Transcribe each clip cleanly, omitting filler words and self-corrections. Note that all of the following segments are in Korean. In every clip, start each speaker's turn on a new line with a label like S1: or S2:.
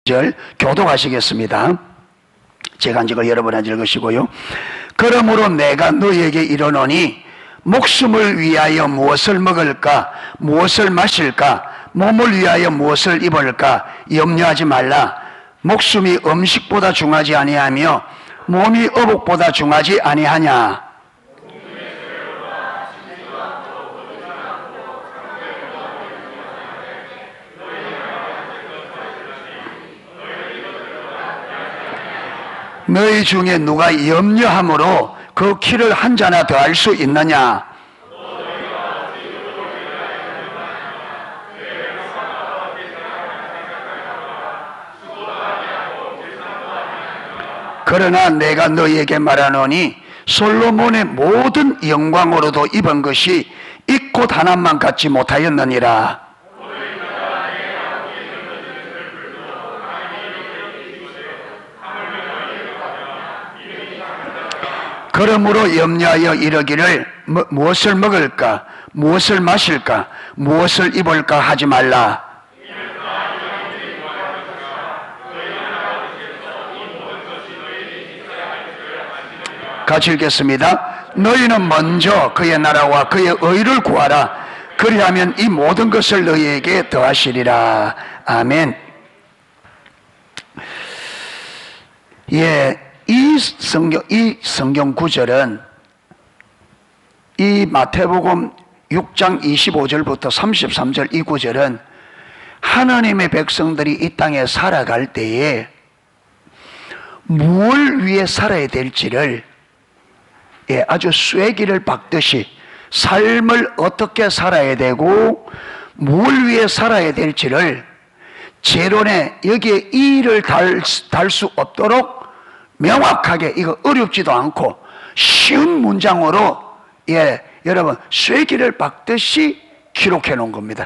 S1: 절 교독하시겠습니다. 제가 한 적을 여러분한테 읽으시고요. 그러므로 내가 너희에게 이르노니 목숨을 위하여 무엇을 먹을까, 무엇을 마실까, 몸을 위하여 무엇을 입을까 염려하지 말라. 목숨이 음식보다 중하지 아니하며 몸이 어복보다 중하지 아니하냐. 너희 중에 누가 염려함으로 그 키를 한 자나 더할 수 있느냐? 그러나 내가 너희에게 말하노니 솔로몬의 모든 영광으로도 입은 것이 이 꽃 하나만 갖지 못하였느니라. 그러므로 염려하여 이르기를 무엇을 먹을까, 무엇을 마실까, 무엇을 입을까 하지 말라. 같이 읽겠습니다. 너희는 먼저 그의 나라와 그의 의를 구하라. 그리하면 이 모든 것을 너희에게 더하시리라. 아멘. 예. 이 성경 구절은 이 마태복음 6장 25절부터 33절 이 구절은 하나님의 백성들이 이 땅에 살아갈 때에 무엇을 위해 살아야 될지를 아주 쐐기를 박듯이 삶을 어떻게 살아야 되고 무엇을 위해 살아야 될지를 재론에 여기에 이를 달 수 없도록 명확하게, 이거 어렵지도 않고 쉬운 문장으로 여러분 쐐기를 박듯이 기록해 놓은 겁니다.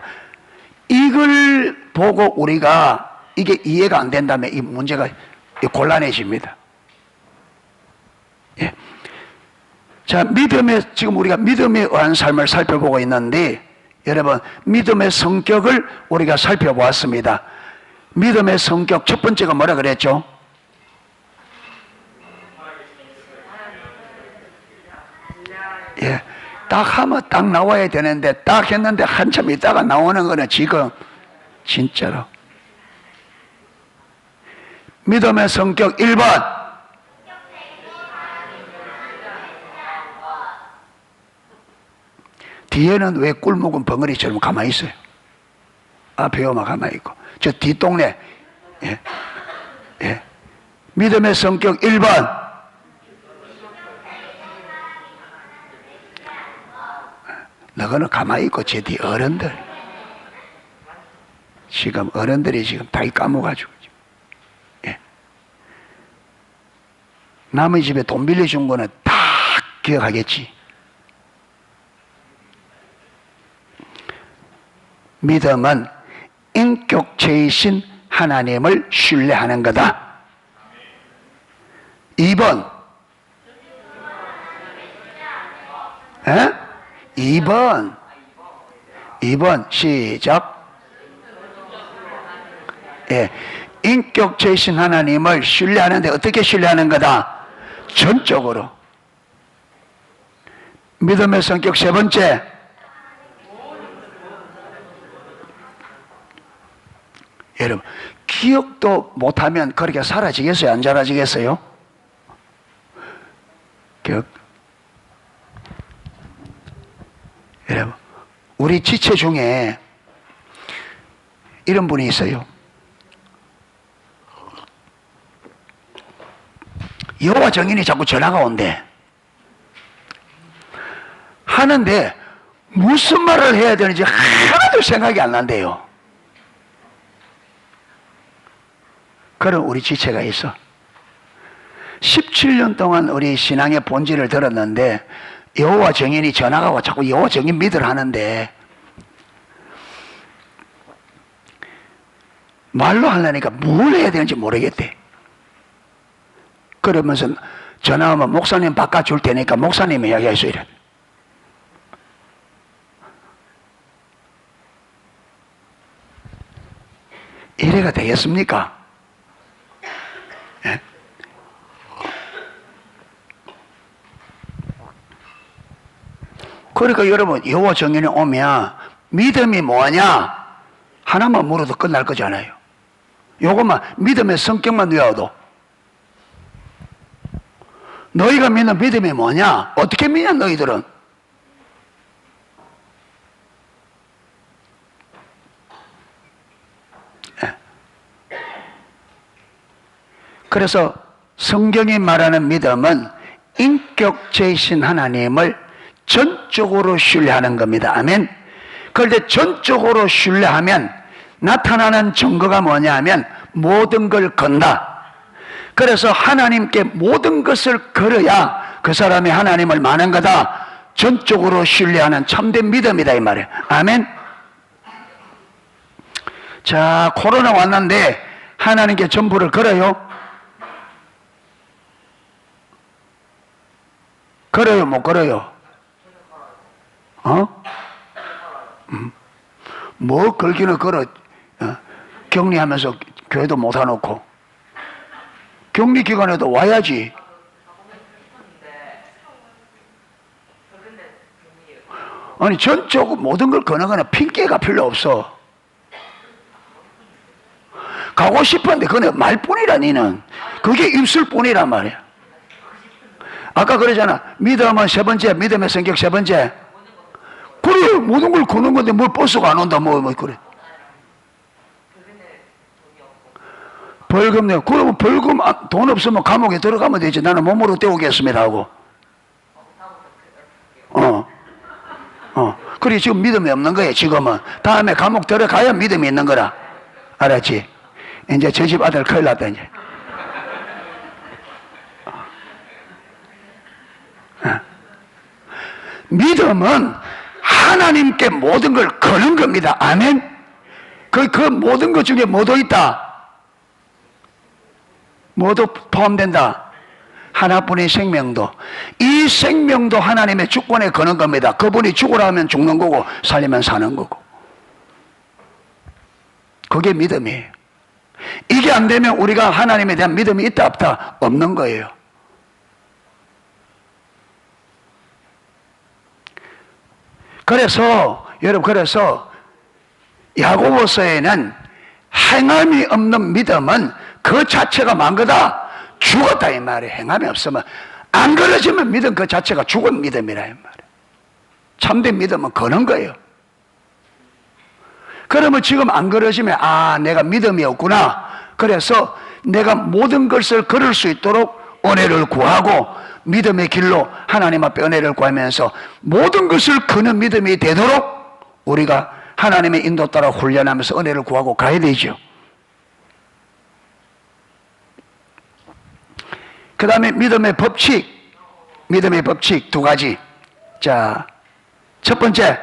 S1: 이걸 보고 우리가 이게 이해가 안 된다면 이 문제가 곤란해집니다. 예. 자, 지금 우리가 믿음에 의한 삶을 살펴보고 있는데, 여러분 믿음의 성격을 우리가 살펴보았습니다. 믿음의 성격 첫 번째가 뭐라 그랬죠? 예, 딱 하면 딱 나와야 되는데 딱 했는데 한참 있다가 나오는 거는 지금 진짜로 믿음의 성격 1번 뒤에는 왜 꿀묵은 벙어리처럼 가만히 있어요? 앞에 오면 가만히 있고 저 뒷동네 믿음의 성격 1번 너는 가만히 있고 제 뒤 어른들 지금 어른들이 지금 다 까먹어가지고 남의 집에 돈 빌려준 거는 다 기억하겠지. 믿음은 인격체이신 하나님을 신뢰하는 거다. 2번 2번 시작. 인격체이신 하나님을 신뢰하는데 어떻게 신뢰하는 거다? 전적으로. 믿음의 성격 세 번째 여러분 기억도 못하면 그렇게 사라지겠어요? 안 사라지겠어요? 기억. 여러분 우리 지체 중에 이런 분이 있어요. 여호와 정인이 자꾸 전화가 온대. 하는데 무슨 말을 해야 되는지 하나도 생각이 안 난대요. 그런 우리 지체가 있어. 17년 동안 우리 신앙의 본질을 들었는데 여호와 정인이 전화가 와 자꾸 여호와 정인 믿으라 하는데 말로 하려니까 뭘 해야 되는지 모르겠대. 그러면서 전화 오면 목사님 바꿔줄 테니까 목사님 이야기해서 이래. 이래가 되겠습니까? 그러니까 여러분, 여호와 정인이 오면 믿음이 뭐냐? 하나만 물어도 끝날 거잖아요. 요것만, 믿음의 성격만 외워도. 너희가 믿는 믿음이 뭐냐? 어떻게 믿냐, 너희들은? 그래서 성경이 말하는 믿음은 인격체이신 하나님을 전적으로 신뢰하는 겁니다. 아멘. 그런데 전적으로 신뢰하면 나타나는 증거가 뭐냐 하면 모든 걸 건다. 그래서 하나님께 모든 것을 걸어야 그 사람이 하나님을 마는 거다. 전적으로 신뢰하는 참된 믿음이다 이 말이에요. 아멘. 자, 코로나 왔는데 하나님께 전부를 걸어요? 걸어요, 못 걸어요? 뭐 걸기는 걸어. 격리하면서 교회도 못 와놓고. 격리 기간에도 와야지. 아니, 전적으로 모든 걸 거는 핑계가 필요 없어. 가고 싶은데 그건 말뿐이라. 니는 그게 입술뿐이란 말이야. 아까 그러잖아. 믿음은 세 번째, 믿음의 성격 세 번째. 그래, 모든 걸 거는 건데 뭘 버스가 안 온다, 뭐 그래. 벌금 내고. 그러면 벌금 돈 없으면 감옥에 들어가면 되지. 나는 몸으로 때우겠습니다 하고. 그래, 지금 믿음이 없는 거예요, 지금은. 다음에 감옥 들어가야 믿음이 있는 거라. 알았지? 이제 저 집 아들 큰일 났다, 이제. 믿음은 하나님께 모든 걸 거는 겁니다. 아멘. 그 모든 것 중에 뭐도 있다? 뭐도 포함된다? 하나뿐인 생명도. 이 생명도 하나님의 주권에 거는 겁니다. 그분이 죽으라 하면 죽는 거고 살리면 사는 거고. 그게 믿음이에요. 이게 안 되면 우리가 하나님에 대한 믿음이 있다 없다? 없는 거예요. 그래서 여러분, 그래서 야고보서에는 행함이 없는 믿음은 그 자체가 만 거다. 죽었다 이 말이에요. 행함이 없으면, 안 걸어지면 믿음 그 자체가 죽은 믿음이라 이 말이에요. 참된 믿음은 거는 거예요. 그러면 지금 안 걸어지면 내가 믿음이 없구나. 그래서 내가 모든 것을 걸을 수 있도록 은혜를 구하고 믿음의 길로 하나님 앞에 은혜를 구하면서 모든 것을 거는 믿음이 되도록 우리가 하나님의 인도 따라 훈련하면서 은혜를 구하고 가야 되죠. 그 다음에 믿음의 법칙 두 가지. 자, 첫 번째,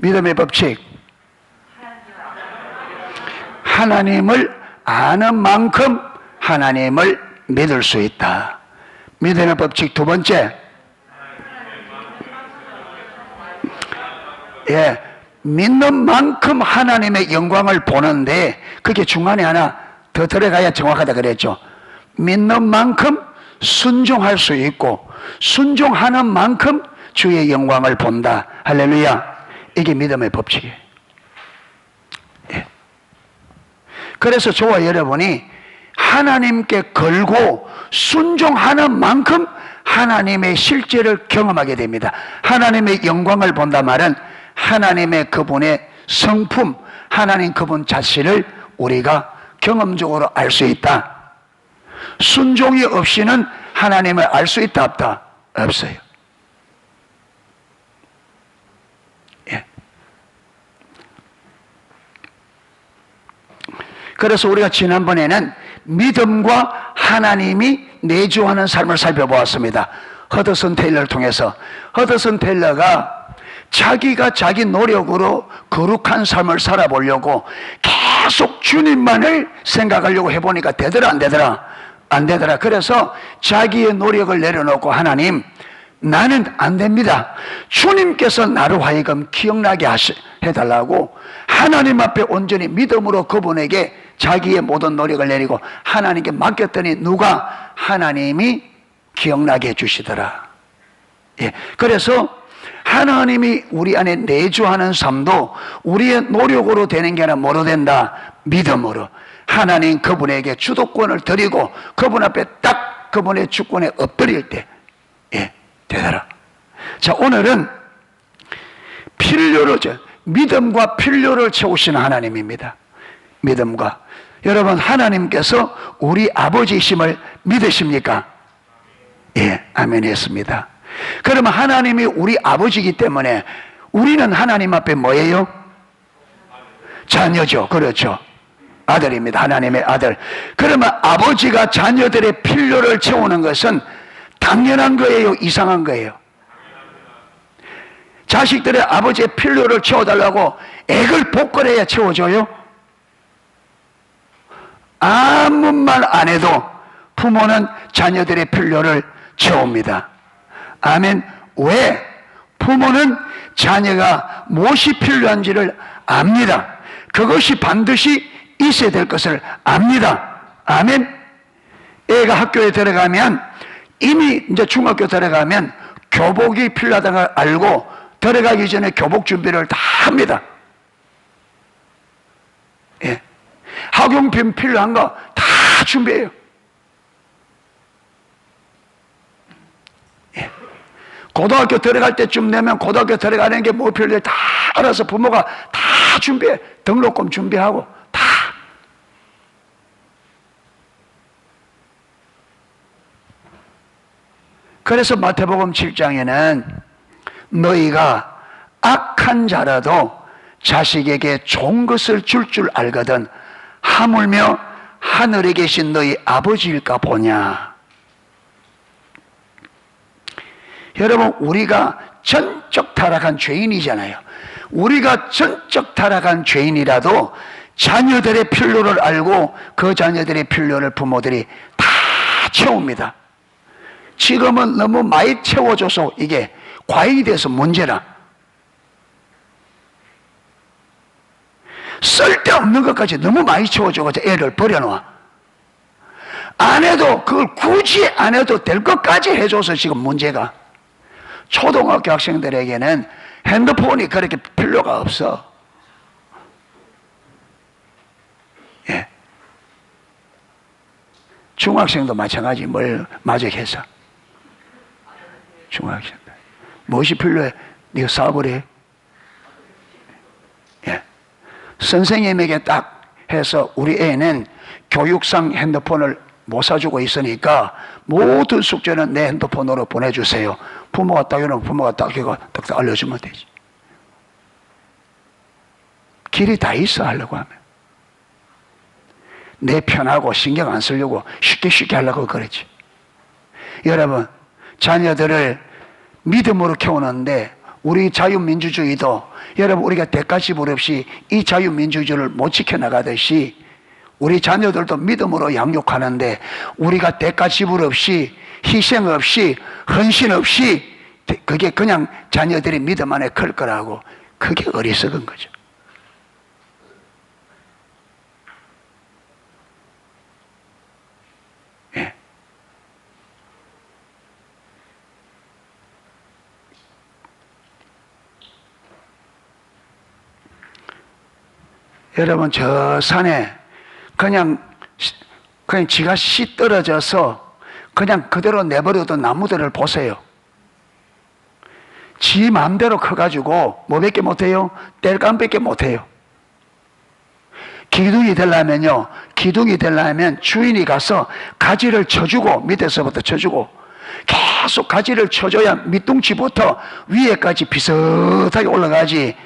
S1: 믿음의 법칙. 하나님을 아는 만큼 하나님을 믿을 수 있다. 믿음의 법칙 두 번째. 믿는 만큼 하나님의 영광을 보는데, 그게 중간에 하나 더 들어가야 정확하다 그랬죠. 믿는 만큼 순종할 수 있고, 순종하는 만큼 주의 영광을 본다. 할렐루야. 이게 믿음의 법칙이에요. 그래서 저와 여러분이 하나님께 걸고 순종하는 만큼 하나님의 실제를 경험하게 됩니다. 하나님의 영광을 본다 말은 하나님의 그분의 성품, 하나님 그분 자신을 우리가 경험적으로 알 수 있다. 순종이 없이는 하나님을 알 수 있다 없다? 없어요. 그래서 우리가 지난번에는 믿음과 하나님이 내주하는 삶을 살펴보았습니다. 허드슨 테일러를 통해서. 허드슨 테일러가 자기가 자기 노력으로 거룩한 삶을 살아보려고 계속 주님만을 생각하려고 해보니까 되더라 안 되더라? 안 되더라. 그래서 자기의 노력을 내려놓고, 하나님, 나는 안 됩니다. 주님께서 나로 하여금 기억나게 해달라고 하나님 앞에 온전히 믿음으로 그분에게 자기의 모든 노력을 내리고 하나님께 맡겼더니 누가? 하나님이 기억나게 해주시더라. 예. 그래서 하나님이 우리 안에 내주하는 삶도 우리의 노력으로 되는 게 아니라 뭐로 된다? 믿음으로. 하나님 그분에게 주도권을 드리고 그분 앞에 딱 그분의 주권에 엎드릴 때, 예, 되더라. 자, 오늘은 믿음과 필요를 채우시는 하나님입니다. 믿음과. 여러분, 하나님께서 우리 아버지이심을 믿으십니까? 예, 아멘 했습니다. 그러면 하나님이 우리 아버지이기 때문에 우리는 하나님 앞에 뭐예요? 자녀죠. 그렇죠. 아들입니다. 하나님의 아들. 그러면 아버지가 자녀들의 필요를 채우는 것은 당연한 거예요? 이상한 거예요? 자식들의 아버지의 필요를 채워달라고 액을 복걸해야 채워줘요? 아무 말 안 해도 부모는 자녀들의 필요를 채웁니다. 아멘. 왜? 부모는 자녀가 무엇이 필요한지를 압니다. 그것이 반드시 있어야 될 것을 압니다. 아멘. 애가 학교에 들어가면 이미 이제 중학교 들어가면 교복이 필요하다는 걸 알고 들어가기 전에 교복 준비를 다 합니다. 예. 학용품 필요한 거 다 준비해요. 예. 고등학교 들어갈 때쯤 되면 고등학교 들어가는 게 뭐 필요해 다 알아서 부모가 다 준비해. 등록금 준비하고 다. 그래서 마태복음 7장에는 너희가 악한 자라도 자식에게 좋은 것을 줄 알거든 하물며 하늘에 계신 너희 아버지일까 보냐. 여러분, 우리가 전적 타락한 죄인이잖아요. 우리가 전적 타락한 죄인이라도 자녀들의 필요를 알고 그 자녀들의 필요를 부모들이 다 채웁니다. 지금은 너무 많이 채워줘서 이게 과잉이 돼서 문제라. 쓸데없는 것까지 너무 많이 채워줘가지고 애를 버려놓아. 안 해도 그걸 굳이 안 해도 될 것까지 해줘서 지금 문제가. 초등학교 학생들에게는 핸드폰이 그렇게 필요가 없어. 예. 중학생도 마찬가지. 뭘 마적해서. 중학생들. 무엇이 필요해? 네가 사업을 해. 예. 선생님에게 딱 해서 우리 애는 교육상 핸드폰을 못 사주고 있으니까 모든 숙제는 내 핸드폰으로 보내주세요. 부모가 딱 이러면 부모가 딱 이거 딱 알려주면 되지. 길이 다 있어 하려고 하면. 내 편하고 신경 안 쓰려고 쉽게 하려고 그러지. 여러분, 자녀들을 믿음으로 키우는데 우리 자유민주주의도 여러분 우리가 대가지불 없이 이 자유민주주의를 못 지켜나가듯이 우리 자녀들도 믿음으로 양육하는데 우리가 대가지불 없이 희생 없이 헌신 없이 그게 그냥 자녀들이 믿음 안에 클 거라고. 그게 어리석은 거죠. 예. 여러분, 저 산에 그냥 지가 씨 떨어져서 그냥 그대로 내버려둔 나무들을 보세요. 지 마음대로 커가지고 뭐밖에 못해요? 땔감밖에 못해요. 기둥이 되려면요, 기둥이 되려면 주인이 가서 가지를 쳐주고 밑에서부터 쳐주고 계속 가지를 쳐줘야 밑둥치부터 위에까지 비슷하게 올라가지.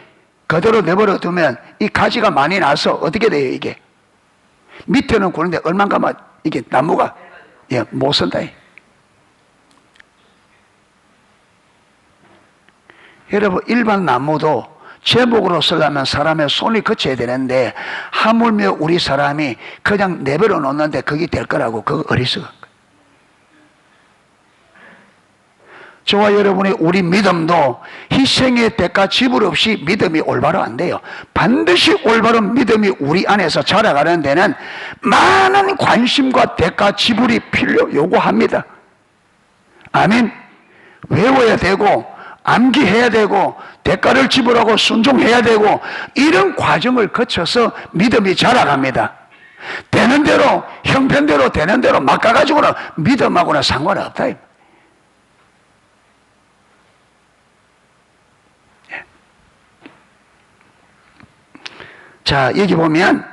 S1: 그대로 내버려 두면 이 가지가 많이 나서 어떻게 돼요? 이게 밑에는 그런데 얼만가만 이게 나무가 못 선다. 여러분, 일반 나무도 제목으로 쓰려면 사람의 손이 거쳐야 되는데 하물며 우리 사람이 그냥 내버려 놓는데 그게 될 거라고. 그거 어리석은 거예요. 저와 여러분의 우리 믿음도 희생의 대가 지불 없이 믿음이 올바로 안 돼요. 반드시 올바른 믿음이 우리 안에서 자라가는 데는 많은 관심과 대가 지불이 요구합니다. 아멘. 외워야 되고 암기해야 되고 대가를 지불하고 순종해야 되고 이런 과정을 거쳐서 믿음이 자라갑니다. 되는 대로 형편대로 되는 대로 막 가가지고는 믿음하고는 상관없다. 자, 여기 보면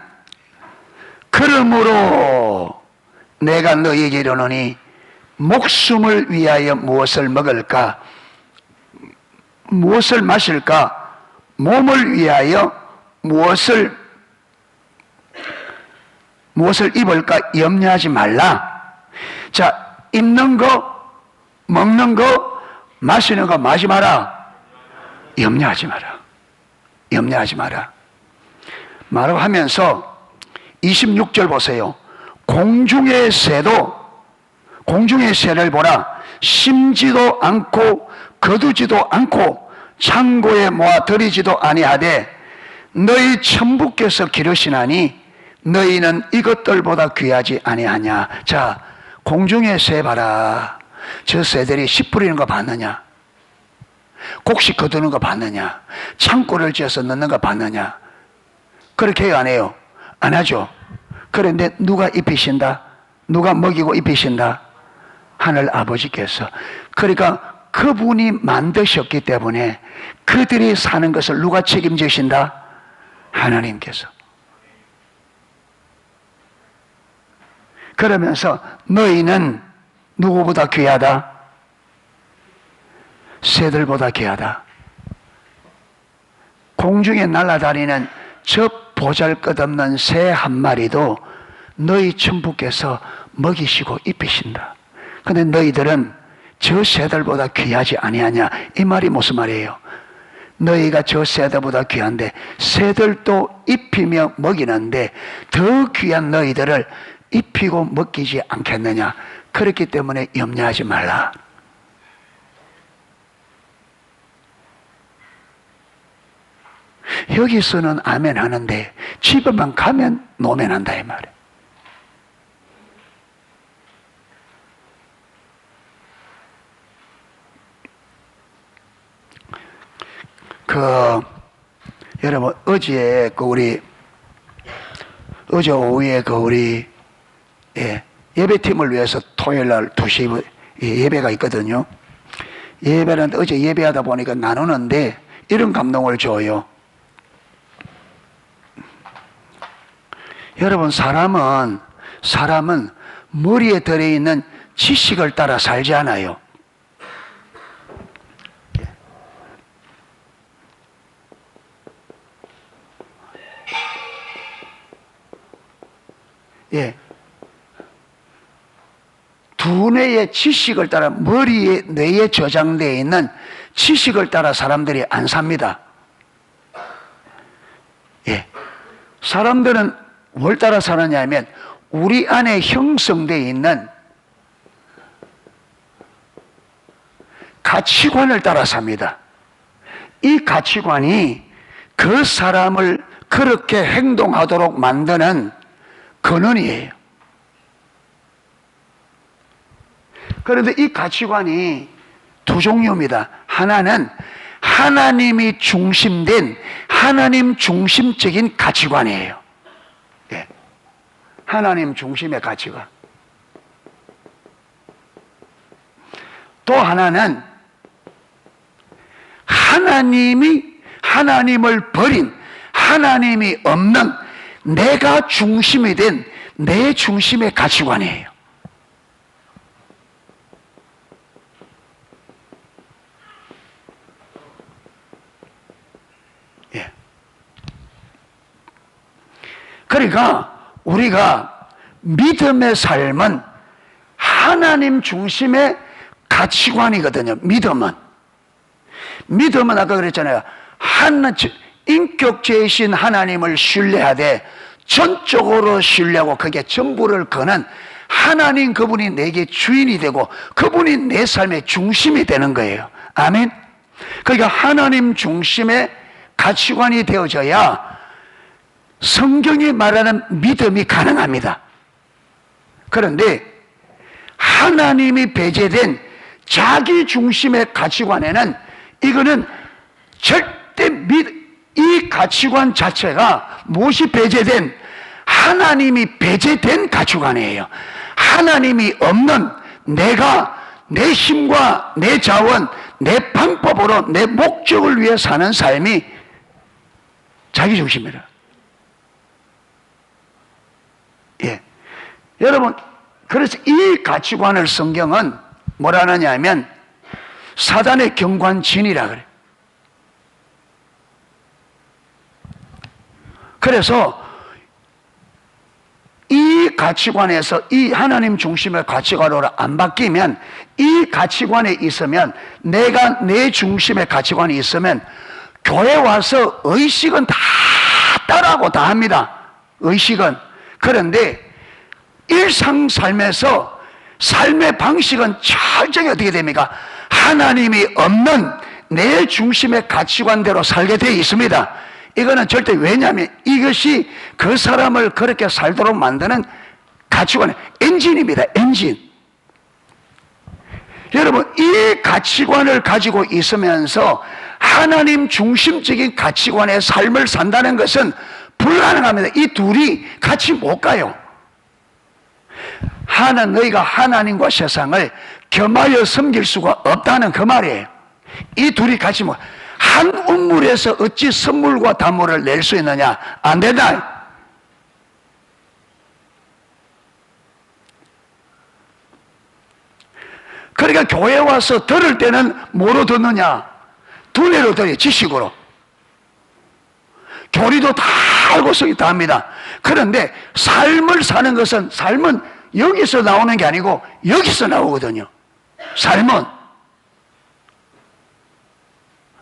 S1: 그러므로 내가 너에게 이르노니 목숨을 위하여 무엇을 먹을까 무엇을 마실까 몸을 위하여 무엇을 입을까 염려하지 말라. 자, 입는 거 먹는 거 마시는 거 마지 마라. 염려하지 마라. 염려하지 마라. 말을 하면서 26절 보세요. 공중의 새를 보라. 심지도 않고 거두지도 않고 창고에 모아 들이지도 아니하되 너희 천부께서 기르시나니 너희는 이것들보다 귀하지 아니하냐. 자, 공중의 새 봐라. 저 새들이 씨 뿌리는 거 봤느냐? 곡식 거두는 거 봤느냐? 창고를 지어서 넣는 거 봤느냐? 그렇게 해요, 안 해요? 안 하죠. 그런데 누가 입히신다? 누가 먹이고 입히신다? 하늘 아버지께서. 그러니까 그분이 만드셨기 때문에 그들이 사는 것을 누가 책임지신다? 하나님께서. 그러면서 너희는 누구보다 귀하다? 새들보다 귀하다. 공중에 날아다니는 저 보잘것없는 새 한 마리도 너희 천부께서 먹이시고 입히신다. 근데 너희들은 저 새들보다 귀하지 아니하냐. 이 말이 무슨 말이에요? 너희가 저 새들보다 귀한데 새들도 입히며 먹이는데 더 귀한 너희들을 입히고 먹이지 않겠느냐. 그렇기 때문에 염려하지 말라. 여기서는 아멘 하는데 집에만 가면 노멘 한다 이 말이에요. 여러분 어제 어제 오후에 우리 예배팀을 위해서 토요일날 2시 예배가 있거든요. 예배는 어제 예배하다 보니까 나누는데 이런 감동을 줘요. 여러분 사람은 머리에 들어있는 지식을 따라 살지 않아요. 예. 두뇌의 지식을 따라 뇌에 저장되어 있는 지식을 따라 사람들이 안 삽니다. 예. 사람들은 뭘 따라 사느냐 하면 우리 안에 형성되어 있는 가치관을 따라 삽니다. 이 가치관이 그 사람을 그렇게 행동하도록 만드는 근원이에요. 그런데 이 가치관이 두 종류입니다. 하나는 하나님이 중심된 하나님 중심적인 가치관이에요. 예. 하나님 중심의 가치관. 또 하나는 하나님을 버린 하나님이 없는 내가 중심이 된 내 중심의 가치관이에요. 예. 그러니까 우리가 믿음의 삶은 하나님 중심의 가치관이거든요. 믿음은 아까 그랬잖아요. 인격체이신 하나님을 신뢰하되 전적으로 신뢰하고 그게 전부를 거는 하나님 그분이 내게 주인이 되고 그분이 내 삶의 중심이 되는 거예요. 아멘. 그러니까 하나님 중심의 가치관이 되어져야 성경이 말하는 믿음이 가능합니다. 그런데 하나님이 배제된 자기 중심의 가치관에는 이거는 절대 이 가치관 자체가 무엇이 배제된, 하나님이 배제된 가치관이에요. 하나님이 없는 내가 내 힘과 내 자원, 내 방법으로 내 목적을 위해 사는 삶이 자기 중심이라. 예. 여러분, 그래서 이 가치관을 성경은 뭐라 하느냐 하면 사단의 경관진이라 그래요. 그래서 이 가치관에서 이 하나님 중심의 가치관으로 안 바뀌면, 이 가치관에 있으면, 내가 내 중심의 가치관이 있으면 교회 와서 의식은 다 따라하고 다 합니다. 의식은. 그런데 일상 삶에서 삶의 방식은 철저히 어떻게 됩니까? 하나님이 없는 내 중심의 가치관대로 살게 되어 있습니다. 이거는 절대, 왜냐하면 이것이 그 사람을 그렇게 살도록 만드는 가치관의 엔진입니다. 엔진. 여러분, 이 가치관을 가지고 있으면서 하나님 중심적인 가치관의 삶을 산다는 것은 불가능합니다. 이 둘이 같이 못 가요. 너희가 하나님과 세상을 겸하여 섬길 수가 없다는 그 말이에요. 이 둘이 같이 한 우물에서 어찌 선물과 단물을 낼 수 있느냐? 안 된다. 그러니까 교회 와서 들을 때는 뭐로 듣느냐? 두뇌로 들어요. 지식으로. 교리도 다 알고 있기 다 합니다. 그런데 삶을 사는 것은, 삶은 여기서 나오는 게 아니고 여기서 나오거든요. 삶은.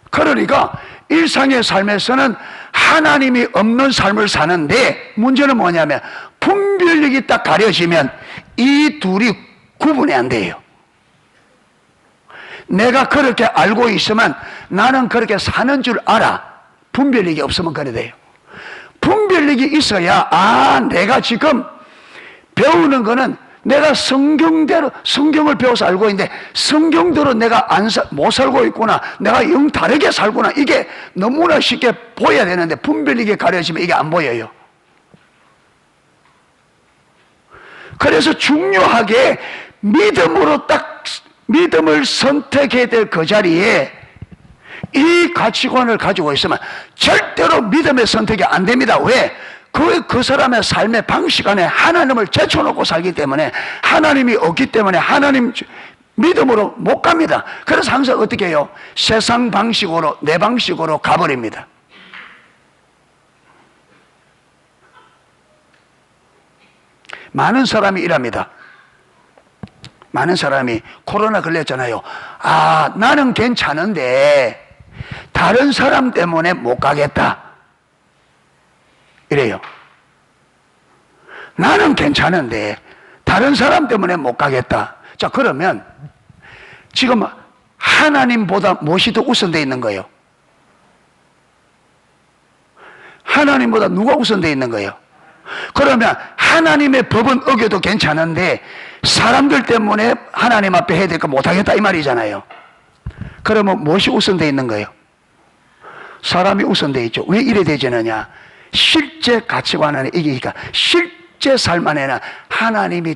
S1: 그러니까 일상의 삶에서는 하나님이 없는 삶을 사는데, 문제는 뭐냐면 분별력이 딱 가려지면 이 둘이 구분이 안 돼요. 내가 그렇게 알고 있으면 나는 그렇게 사는 줄 알아. 분별력이 없으면 그래 돼요. 분별력이 있어야, 내가 지금 배우는 거는 내가 성경대로, 성경을 배워서 알고 있는데 성경대로 내가 못 살고 있구나, 내가 영 다르게 살구나, 이게 너무나 쉽게 보여야 되는데 분별력이 가려지면 이게 안 보여요. 그래서 중요하게 믿음을 선택해야 될 그 자리에 이 가치관을 가지고 있으면 절대로 믿음의 선택이 안 됩니다. 왜? 그 사람의 삶의 방식 안에 하나님을 제쳐놓고 살기 때문에, 하나님이 없기 때문에 하나님 믿음으로 못 갑니다. 그래서 항상 어떻게 해요? 세상 방식으로, 내 방식으로 가버립니다. 많은 사람이 이랍니다. 많은 사람이 코로나 걸렸잖아요. 나는 괜찮은데 다른 사람 때문에 못 가겠다, 이래요. 나는 괜찮은데 다른 사람 때문에 못 가겠다. 자, 그러면 지금 하나님보다 무엇이 더 우선되어 있는 거예요? 하나님보다 누가 우선되어 있는 거예요? 그러면 하나님의 법은 어겨도 괜찮은데 사람들 때문에 하나님 앞에 해야 될 거 못하겠다, 이 말이잖아요. 그러면 무엇이 우선되어 있는 거예요? 사람이 우선되어 있죠. 왜 이래 되지느냐? 실제 가치관 안에 이기니까, 실제 삶 안에는 하나님이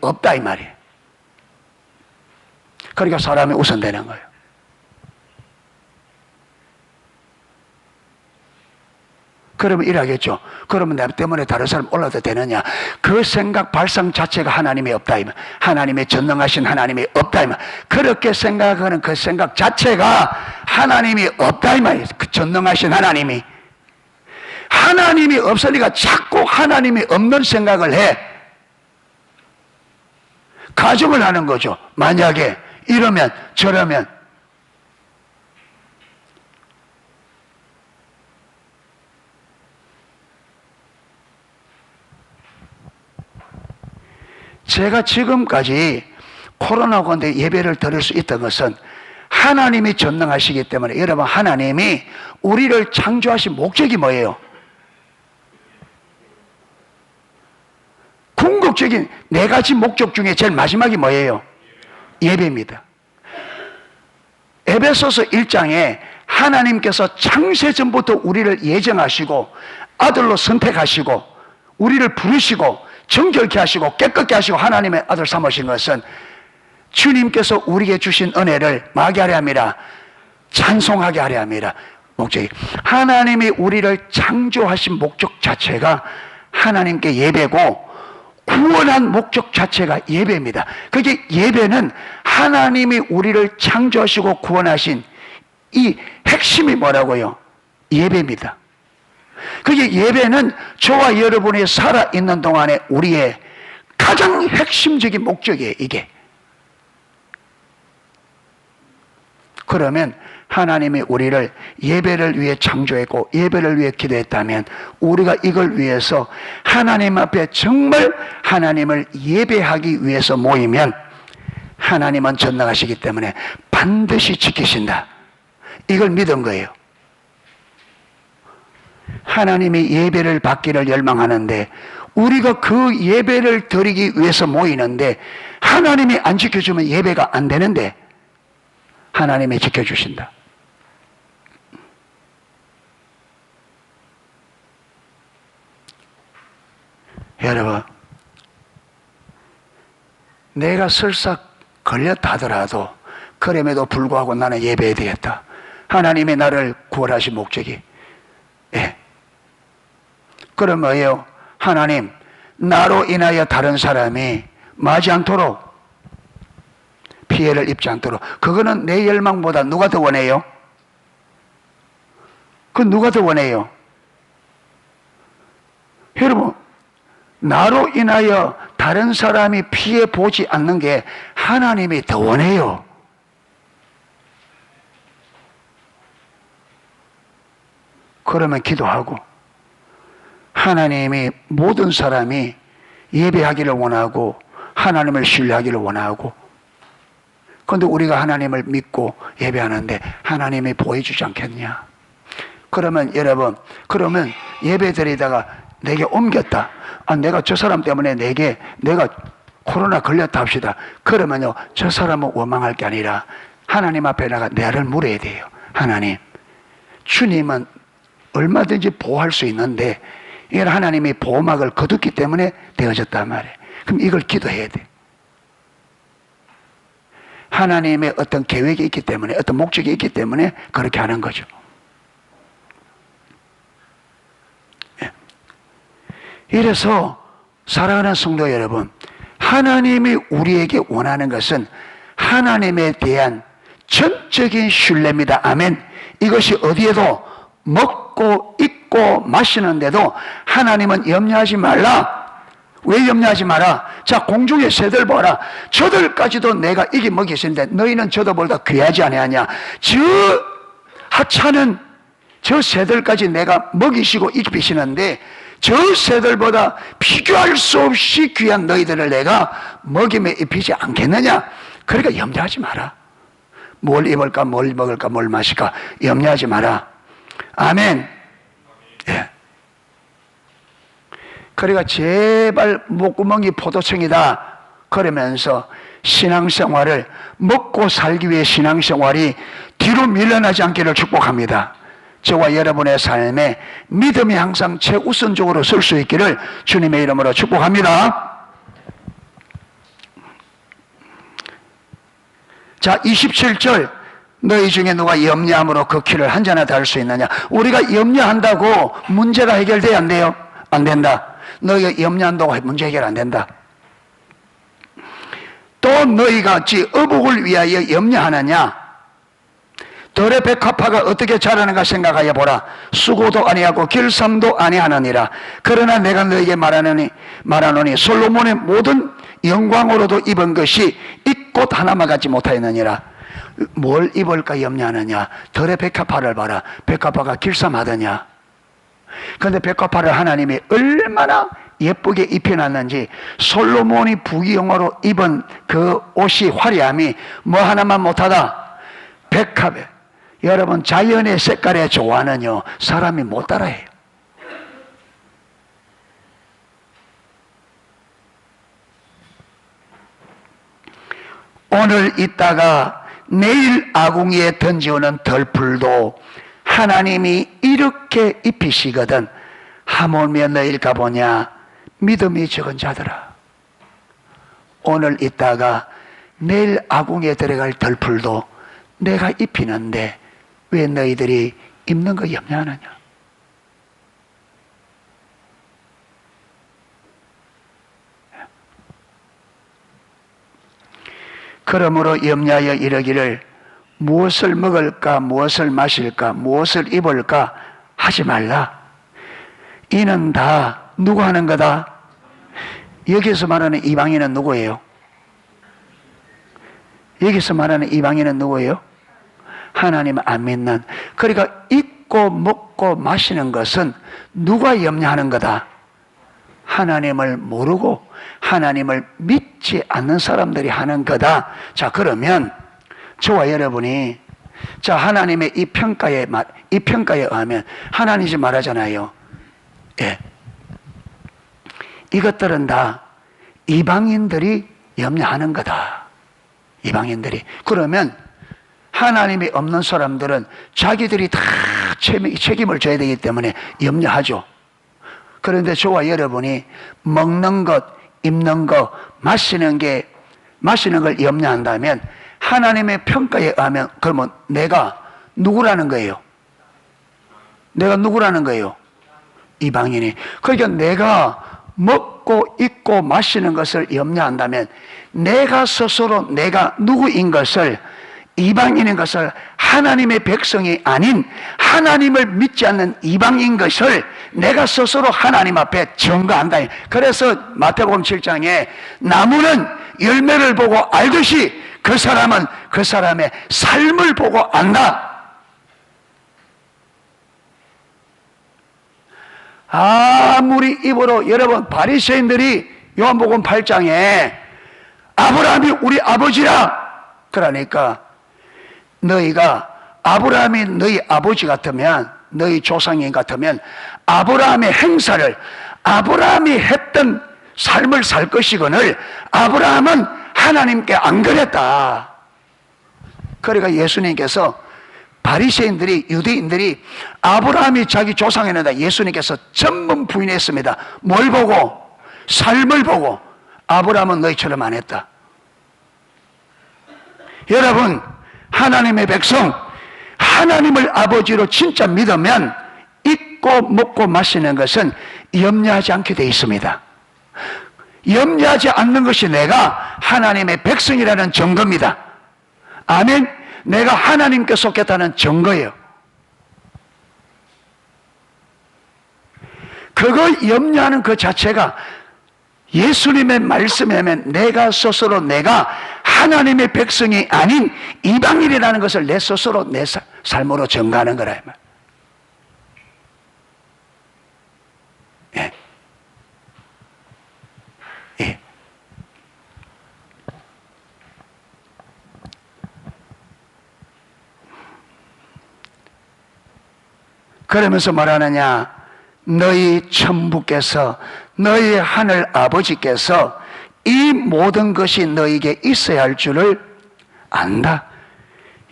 S1: 없다, 이 말이에요. 그러니까 사람이 우선되는 거예요. 그러면 이러겠죠. 그러면 내 때문에 다른 사람 올라도 되느냐? 그 생각 발상 자체가 하나님이 없다, 이면, 하나님의 전능하신 하나님이 없다, 이면, 그렇게 생각하는 그 생각 자체가 하나님이 없다, 이 말이에요. 그 전능하신 하나님이 없으니까 자꾸 하나님이 없는 생각을 해. 가정을 하는 거죠. 만약에 이러면 저러면. 제가 지금까지 코로나 가운데 예배를 드릴 수 있던 것은 하나님이 전능하시기 때문에, 여러분, 하나님이 우리를 창조하신 목적이 뭐예요? 궁극적인 네 가지 목적 중에 제일 마지막이 뭐예요? 예배입니다. 에베소서 1장에 하나님께서 창세전부터 우리를 예정하시고 아들로 선택하시고 우리를 부르시고 정결케 하시고 깨끗게 하시고 하나님의 아들 삼으신 것은 주님께서 우리에게 주신 은혜를 마게 하려 함이라, 찬송하게 하려 함이라. 목적이, 하나님이 우리를 창조하신 목적 자체가 하나님께 예배고 구원한 목적 자체가 예배입니다. 그게 예배는 하나님이 우리를 창조하시고 구원하신 이 핵심이 뭐라고요? 예배입니다. 그게 예배는 저와 여러분이 살아있는 동안에 우리의 가장 핵심적인 목적이에요, 이게. 그러면 하나님이 우리를 예배를 위해 창조했고 예배를 위해 기도했다면 우리가 이걸 위해서 하나님 앞에 정말 하나님을 예배하기 위해서 모이면 하나님은 전능하시기 때문에 반드시 지키신다. 이걸 믿은 거예요. 하나님이 예배를 받기를 열망하는데 우리가 그 예배를 드리기 위해서 모이는데 하나님이 안 지켜주면 예배가 안 되는데 하나님이 지켜주신다. 여러분, 내가 설사 걸렸다 하더라도 그럼에도 불구하고 나는 예배해야 되겠다. 하나님이 나를 구원하신 목적이, 예. 그럼 뭐예요? 하나님, 나로 인하여 다른 사람이 맞지 않도록, 피해를 입지 않도록. 그거는 내 열망보다 누가 더 원해요? 그 누가 더 원해요? 여러분, 나로 인하여 다른 사람이 피해 보지 않는 게 하나님이 더 원해요. 그러면 기도하고 하나님이 모든 사람이 예배하기를 원하고 하나님을 신뢰하기를 원하고, 그런데 우리가 하나님을 믿고 예배하는데 하나님이 보여주지 않겠냐? 그러면 여러분, 그러면 예배 드리다가 내게 옮겼다. 아, 내가 저 사람 때문에 내가 코로나 걸렸다 합시다. 그러면요, 저 사람은 원망할 게 아니라 하나님 앞에 나를 물어야 돼요. 하나님, 주님은 얼마든지 보호할 수 있는데 이건 하나님이 보호막을 거뒀기 때문에 되어졌단 말이에요. 그럼 이걸 기도해야 돼. 하나님의 어떤 계획이 있기 때문에, 어떤 목적이 있기 때문에 그렇게 하는 거죠. 이래서 사랑하는 성도 여러분, 하나님이 우리에게 원하는 것은 하나님에 대한 전적인 신뢰입니다. 아멘. 이것이 어디에도 먹고 입고 마시는데도 하나님은 염려하지 말라. 왜 염려하지 마라? 자, 공중의 새들 보라. 저들까지도 내가 이기 먹이시는데 너희는 저들보다 귀하지 아니하냐? 저 하찮은 저 새들까지 내가 먹이시고 입히시는데 저 새들보다 비교할 수 없이 귀한 너희들을 내가 먹이며 입히지 않겠느냐? 그러니까 염려하지 마라. 뭘 입을까, 뭘 먹을까, 뭘 마실까 염려하지 마라. 아멘. 예. 그러니까 제발 목구멍이 포도청이다 그러면서 신앙생활을, 먹고 살기 위해 신앙생활이 뒤로 밀려나지 않기를 축복합니다. 저와 여러분의 삶에 믿음이 항상 최우선적으로 설 수 있기를 주님의 이름으로 축복합니다. 자, 27절, 너희 중에 누가 염려함으로 그 키를 한 잔에 달 수 있느냐? 우리가 염려한다고 문제가 해결돼야 안 돼요? 안 된다. 너희가 염려한다고 문제 해결 안 된다. 또 너희가 어찌 어복을 위하여 염려하느냐? 들의 백합화가 어떻게 자라는가 생각하여 보라. 수고도 아니하고 길쌈도 아니하느니라. 그러나 내가 너희에게 말하노니 솔로몬의 모든 영광으로도 입은 것이 이 꽃 하나만 갖지 못하였느니라. 뭘 입을까 염려하느냐? 들의 백합화를 봐라. 백합화가 길쌈하더냐? 그런데 백합화를 하나님이 얼마나 예쁘게 입혀놨는지, 솔로몬이 부귀영화로 입은 그 옷이 화려함이 뭐 하나만 못하다? 백합에. 여러분, 자연의 색깔의 조화는요 사람이 못 따라해요. 오늘 있다가 내일 아궁이에 던지오는 덜풀도 하나님이 이렇게 입히시거든. 하물며 너희를 가보냐 믿음이 적은 자들아. 오늘 있다가 내일 아궁이에 들어갈 덜풀도 내가 입히는데 왜 너희들이 입는 거 염려하느냐? 그러므로 염려하여 이르기를 무엇을 먹을까, 무엇을 마실까, 무엇을 입을까 하지 말라. 이는 다 누구 하는 거다? 여기서 말하는 이방인은 누구예요? 여기서 말하는 이방인은 누구예요? 하나님 안 믿는. 그러니까 입고 먹고 마시는 것은 누가 염려하는 거다? 하나님을 모르고 하나님을 믿지 않는 사람들이 하는 거다. 자, 그러면 저와 여러분이 자 하나님의 이 평가에 의하면 하나님이 말하잖아요. 예. 이것들은 다 이방인들이 염려하는 거다. 이방인들이. 그러면 하나님이 없는 사람들은 자기들이 다 책임을 져야 되기 때문에 염려하죠. 그런데 저와 여러분이 먹는 것, 입는 것, 마시는 걸 염려한다면 하나님의 평가에 의하면 그러면 내가 누구라는 거예요? 내가 누구라는 거예요? 이방인이. 그러니까 내가 먹고 입고 마시는 것을 염려한다면 내가 스스로 내가 누구인 것을, 이방인인 것을, 하나님의 백성이 아닌 하나님을 믿지 않는 이방인 것을 내가 스스로 하나님 앞에 증거한다. 그래서 마태복음 7장에 나무는 열매를 보고 알듯이 그 사람은 그 사람의 삶을 보고 안다. 아무리 입으로 여러분 바리새인들이 요한복음 8장에 아브라함이 우리 아버지라 그러니까 너희가 아브라함이 너희 아버지 같으면, 너희 조상인 같으면 아브라함의 행사를, 아브라함이 했던 삶을 살 것이거늘 아브라함은 하나님께 안 그랬다. 그러니까 예수님께서 바리새인들이, 유대인들이 아브라함이 자기 조상이었는데 예수님께서 전문 부인했습니다. 뭘 보고? 삶을 보고. 아브라함은 너희처럼 안 했다. 여러분, 하나님의 백성, 하나님을 아버지로 진짜 믿으면 입고 먹고 마시는 것은 염려하지 않게 되어 있습니다. 염려하지 않는 것이 내가 하나님의 백성이라는 증거입니다. 아멘. 내가 하나님께 속했다는 증거예요. 그거 염려하는 그 자체가 예수님의 말씀이면 내가 스스로 내가 하나님의 백성이 아닌 이방인이라는 것을 내 스스로 내 삶으로 증거하는 거라. 예. 예. 그러면서 말하느냐? 너희 천부께서, 너희 하늘 아버지께서 이 모든 것이 너희에게 있어야 할 줄을 안다.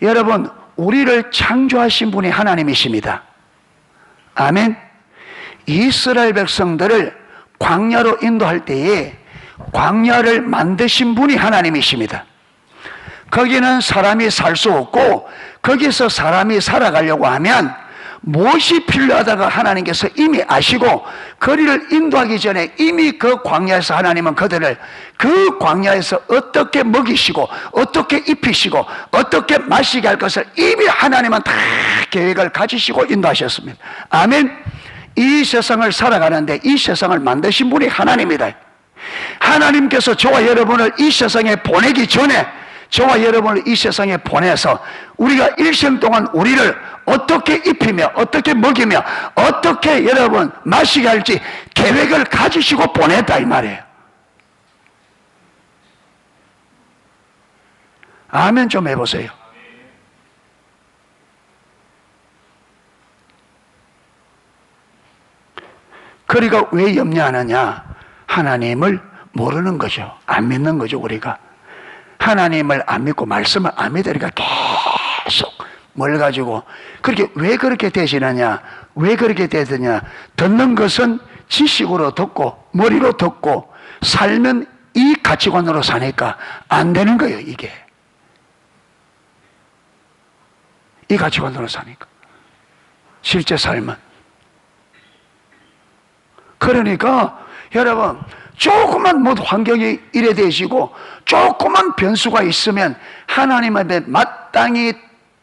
S1: 여러분, 우리를 창조하신 분이 하나님이십니다. 아멘. 이스라엘 백성들을 광야로 인도할 때에 광야를 만드신 분이 하나님이십니다. 거기는 사람이 살 수 없고 거기서 사람이 살아가려고 하면 무엇이 필요하다가 하나님께서 이미 아시고 거리를 인도하기 전에 이미 그 광야에서 하나님은 그들을 그 광야에서 어떻게 먹이시고 어떻게 입히시고 어떻게 마시게 할 것을 이미 하나님은 다 계획을 가지시고 인도하셨습니다. 아멘. 이 세상을 살아가는데 이 세상을 만드신 분이 하나님이다. 하나님께서 저와 여러분을 이 세상에 보내기 전에 저와 여러분을 이 세상에 보내서 우리가 일생 동안 우리를 어떻게 입히며 어떻게 먹이며 어떻게 여러분 마시게 할지 계획을 가지시고 보냈다 이 말이에요. 아멘 좀 해보세요. 그러니까 왜 염려하느냐? 하나님을 모르는 거죠. 안 믿는 거죠. 우리가 하나님을 안 믿고 말씀을 안 믿으니까 계속 뭘 가지고 그렇게 왜 그렇게 되시느냐? 왜 그렇게 되느냐? 듣는 것은 지식으로 듣고 머리로 듣고 살면 이 가치관으로 사니까 안 되는 거예요. 이게 이 가치관으로 사니까 실제 삶은. 그러니까 여러분 조그만 뭐 환경이 이래 되시고 조그만 변수가 있으면 하나님 앞에 마땅히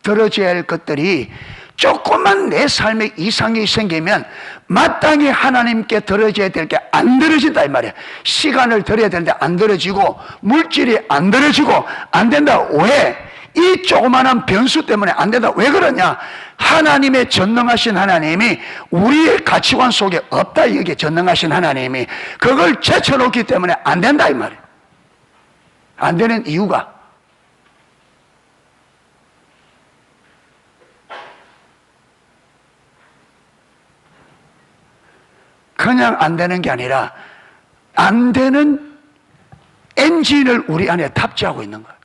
S1: 들어져야 할 것들이 조그만 내 삶에 이상이 생기면 마땅히 하나님께 들어져야 될 게 안 들어진다 이 말이야. 시간을 들여야 되는데 안 들어지고 물질이 안 들어지고 안 된다. 왜? 이 조그마한 변수 때문에 안 된다. 왜 그러냐? 하나님의 전능하신 하나님이 우리의 가치관 속에 없다. 여기에 전능하신 하나님이 그걸 제쳐놓기 때문에 안 된다 이 말이에요. 안 되는 이유가 그냥 안 되는 게 아니라 안 되는 엔진을 우리 안에 탑재하고 있는 거예요.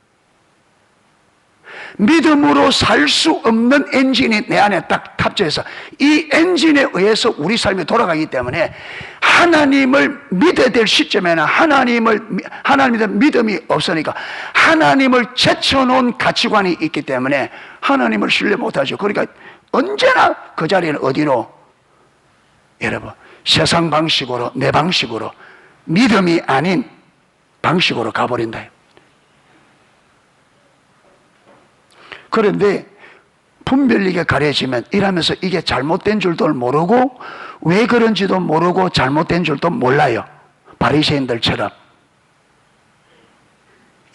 S1: 믿음으로 살 수 없는 엔진이 내 안에 딱 탑재해서 이 엔진에 의해서 우리 삶이 돌아가기 때문에 하나님을 믿어야 될 시점에는 하나님에 믿음이 없으니까 하나님을 제쳐놓은 가치관이 있기 때문에 하나님을 신뢰 못하죠. 그러니까 언제나 그 자리는 어디로? 여러분 세상 방식으로 내 방식으로 믿음이 아닌 방식으로 가버린다. 그런데 분별리게 가려지면 이러면서 이게 잘못된 줄도 모르고 왜 그런지도 모르고 잘못된 줄도 몰라요. 바리새인들처럼.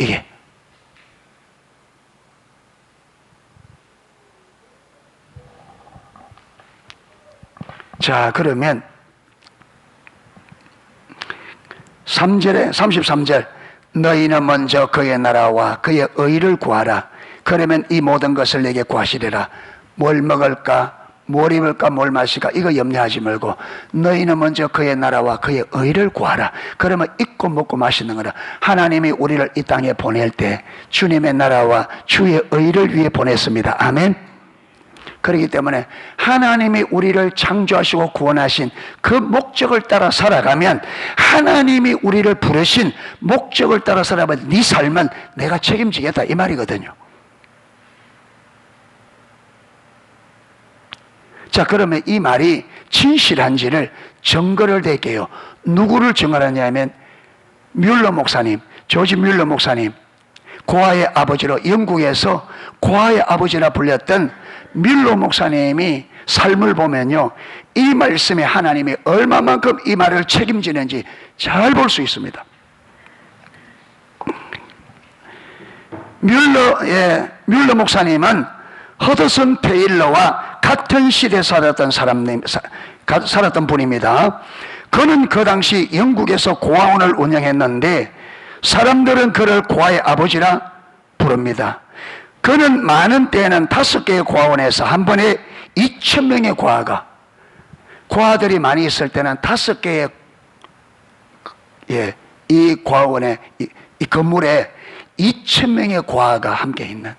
S1: 이게 자 그러면 3절에 33절 너희는 먼저 그의 나라와 그의 의를 구하라. 그러면 이 모든 것을 내게 구하시리라. 뭘 먹을까? 뭘 입을까? 뭘 마실까? 이거 염려하지 말고 너희는 먼저 그의 나라와 그의 의를 구하라. 그러면 입고 먹고 마시는 거라. 하나님이 우리를 이 땅에 보낼 때 주님의 나라와 주의 의를 위해 보냈습니다. 아멘. 그렇기 때문에 하나님이 우리를 창조하시고 구원하신 그 목적을 따라 살아가면 하나님이 우리를 부르신 목적을 따라 살아가면 네 삶은 내가 책임지겠다 이 말이거든요. 자 그러면 이 말이 진실한지를 증거를 댈게요. 누구를 증거하냐면 뮬러 목사님, 조지 뮬러 목사님, 고아의 아버지로 영국에서 고아의 아버지라 불렸던 뮬러 목사님이 삶을 보면요 이 말씀에 하나님이 얼마만큼 이 말을 책임지는지 잘 볼 수 있습니다. 뮬러 목사님은 허드슨 테일러와 같은 시대에 살았던 분입니다. 그는 그 당시 영국에서 고아원을 운영했는데 사람들은 그를 고아의 아버지라 부릅니다. 그는 많은 때에는 5개의 고아원에서 한 번에 2,000명의 고아들이 많이 있을 때는 5개의 이 고아원에 이 건물에 2,000명의 고아가 함께 있는.